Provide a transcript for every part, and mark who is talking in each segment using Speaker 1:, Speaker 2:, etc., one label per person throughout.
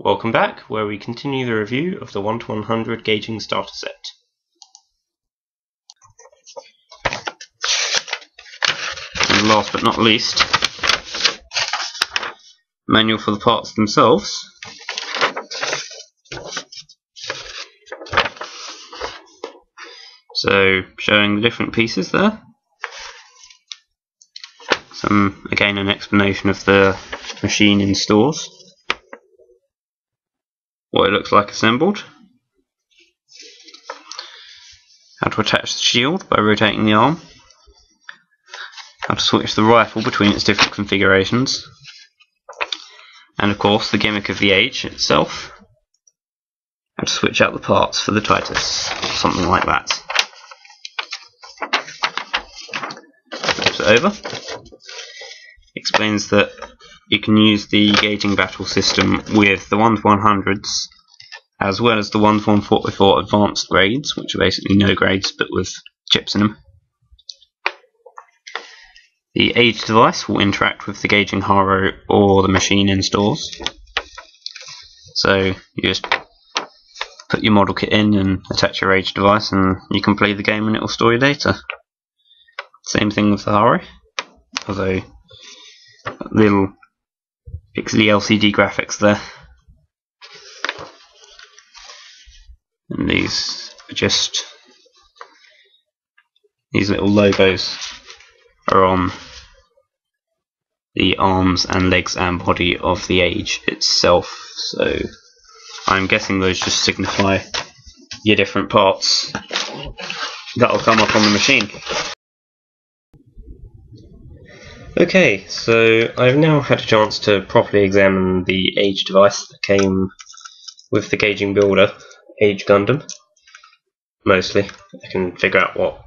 Speaker 1: Welcome back, where we continue the review of the 1-to-100 Gage-Ing starter set. And last but not least, manual for the parts themselves. So, showing the different pieces there. Again, an explanation of the machine in stores. What it looks like assembled. How to attach the shield by rotating the arm. How to switch the rifle between its different configurations. And of course the gimmick of the Age itself. How to switch out the parts for the Titus. Something like that. Flips it over. Explains that you can use the Gage-Ing battle system with the 1-to-100s as well as the 1-to-144 advanced grades, which are basically no grades but with chips in them. The Age device will interact with the Gage-Ing Haro or the machine in stores. So you just put your model kit in and attach your Age device and you can play the game and it will store your data. Same thing with the Haro, although little pixely LCD graphics there. And these are just these little logos are on the arms and legs and body of the Age itself. So I'm guessing those just signify your different parts that will come up on the machine. Okay, so I've now had a chance to properly examine the Age device that came with the Gage-Ing builder, Age Gundam. Mostly. I can figure out what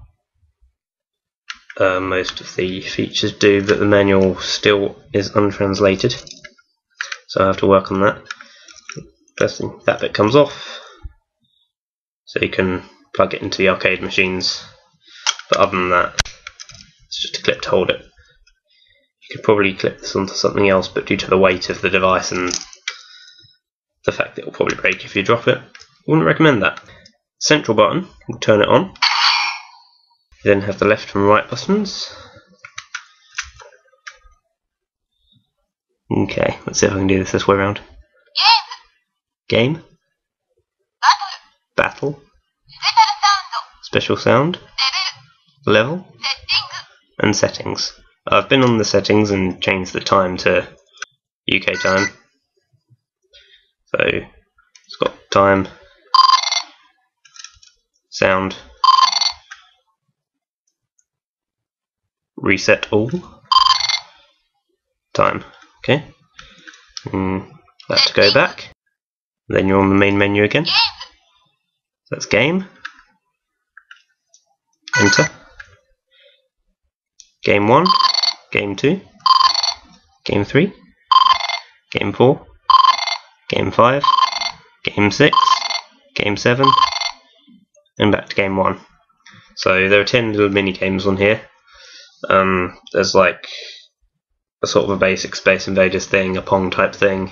Speaker 1: most of the features do, but the manual still is untranslated, so I have to work on that. First thing, that bit comes off, so you can plug it into the arcade machines, but other than that, it's just a clip to hold it. You could probably clip this onto something else, but due to the weight of the device and the fact that it will probably break if you drop it, I wouldn't recommend that. Central button will turn it on. You then have the left and right buttons. Okay, let's see if I can do this way around. Game. Battle. Special sound. Level. And settings. I've been on the settings and changed the time to UK time. So it's got time, sound, reset all, time. Okay. That to go back. Then you're on the main menu again. So that's game. Enter. Game 1. Game 2, Game 3, Game 4, Game 5, Game 6, Game 7, and back to Game 1. So there are 10 little mini games on here. There's like a sort of a basic Space Invaders thing, a Pong type thing.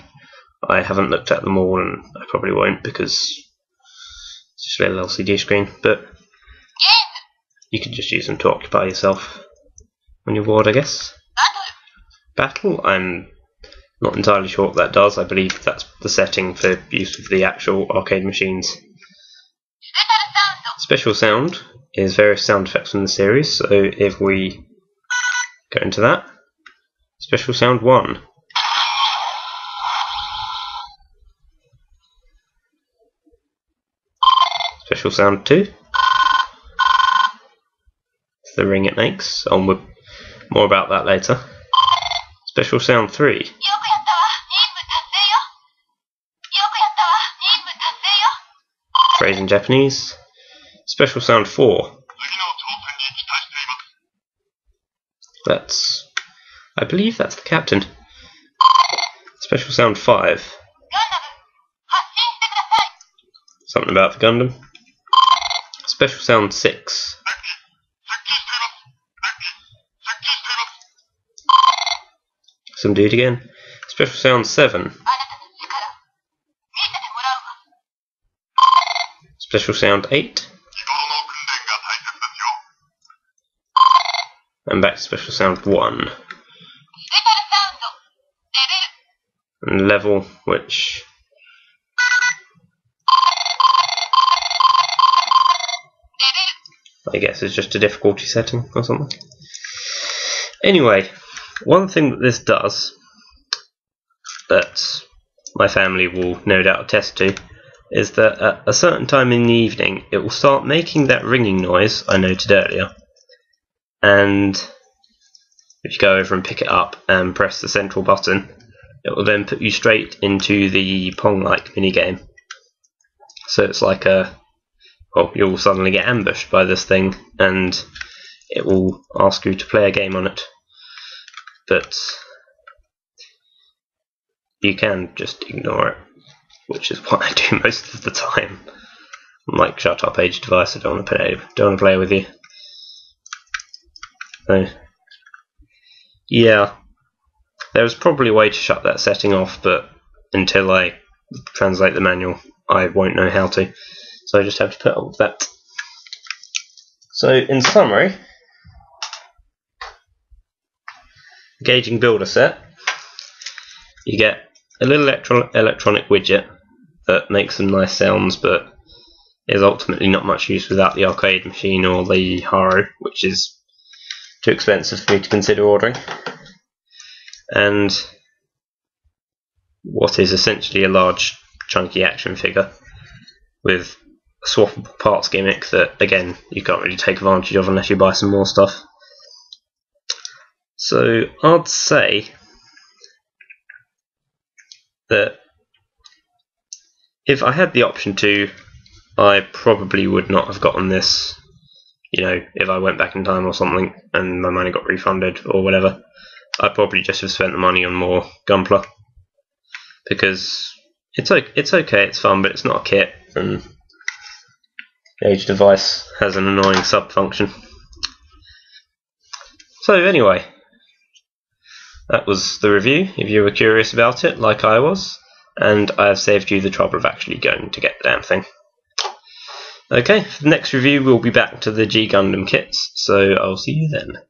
Speaker 1: I haven't looked at them all and I probably won't because it's just a little LCD screen, but you can just use them to occupy yourself when you're bored, I guess. Battle, I'm not entirely sure what that does. I believe that's the setting for use of the actual arcade machines. Special sound is various sound effects from the series, so if we go into that, Special sound 1. Special sound 2. It's the ring it makes. More about that later. Special sound 3. Phrase in Japanese. Special sound 4. I believe that's the captain. Special sound 5. Something about the Gundam. Special sound 6. Some dude again. Special sound 7. special sound 8, and back to special sound 1. And level, which I guess is just a difficulty setting or something. Anyway, one thing that this does, that my family will no doubt attest to, is that at a certain time in the evening it will start making that ringing noise I noted earlier, and if you go over and pick it up and press the central button, it will then put you straight into the Pong-like minigame. So it's like well, you'll suddenly get ambushed by this thing and it will ask you to play a game on it. But you can just ignore it, which is what I do most of the time. I'm like, shut up, age device, I don't want to play with you. So, yeah, there was probably a way to shut that setting off, but until I translate the manual, I won't know how to. So I just have to put up with that. So, in summary, the Gage-Ing builder set, you get a little electronic widget that makes some nice sounds, but is ultimately not much use without the arcade machine or the Haro, which is too expensive for me to consider ordering. And what is essentially a large chunky action figure with a swappable parts gimmick that, again, you can't really take advantage of unless you buy some more stuff. So I'd say that if I had the option to, I probably would not have gotten this, you know, if I went back in time or something and my money got refunded or whatever. I'd probably just have spent the money on more Gunpla, because it's okay, it's fun, but it's not a kit, and the Age device has an annoying sub function. So anyway, that was the review, if you were curious about it, like I was, and I have saved you the trouble of actually going to get the damn thing. Okay, for the next review we'll be back to the G Gundam kits, so I'll see you then.